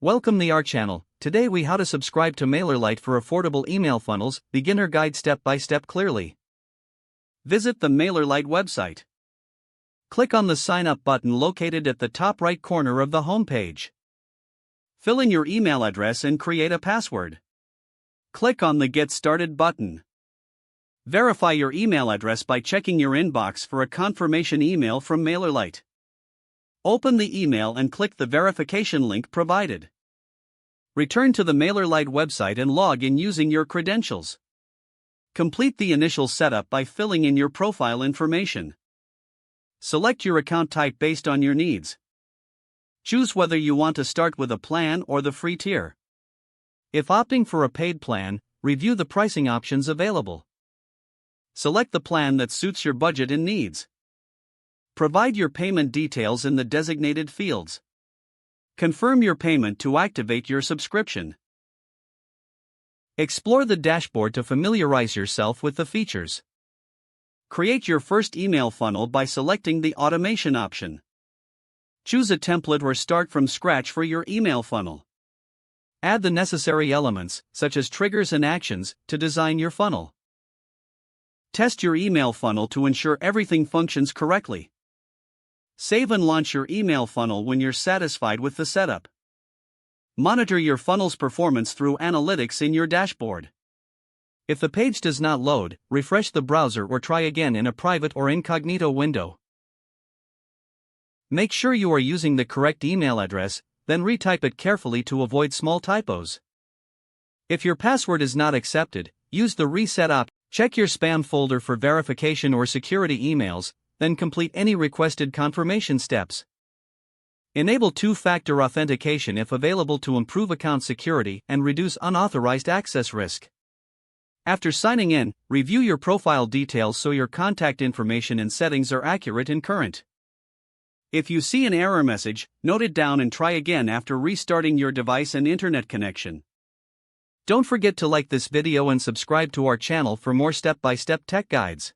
Welcome to our channel. Today we how to subscribe to MailerLite for affordable email funnels, beginner guide step by step clearly. Visit the MailerLite website. Click on the sign up button located at the top right corner of the home page. Fill in your email address and create a password. Click on the Get Started button. Verify your email address by checking your inbox for a confirmation email from MailerLite. Open the email and click the verification link provided. Return to the MailerLite website and log in using your credentials. Complete the initial setup by filling in your profile information. Select your account type based on your needs. Choose whether you want to start with a plan or the free tier. If opting for a paid plan, review the pricing options available. Select the plan that suits your budget and needs. Provide your payment details in the designated fields. Confirm your payment to activate your subscription. Explore the dashboard to familiarize yourself with the features. Create your first email funnel by selecting the automation option. Choose a template or start from scratch for your email funnel. Add the necessary elements, such as triggers and actions, to design your funnel. Test your email funnel to ensure everything functions correctly. Save and launch your email funnel when you're satisfied with the setup. Monitor your funnel's performance through analytics in your dashboard. If the page does not load, refresh the browser or try again in a private or incognito window. Make sure you are using the correct email address, then retype it carefully to avoid small typos. If your password is not accepted, use the reset option. Check your spam folder for verification or security emails, then complete any requested confirmation steps. Enable two-factor authentication if available to improve account security and reduce unauthorized access risk. After signing in, review your profile details so your contact information and settings are accurate and current. If you see an error message, note it down and try again after restarting your device and internet connection. Don't forget to like this video and subscribe to our channel for more step-by-step tech guides.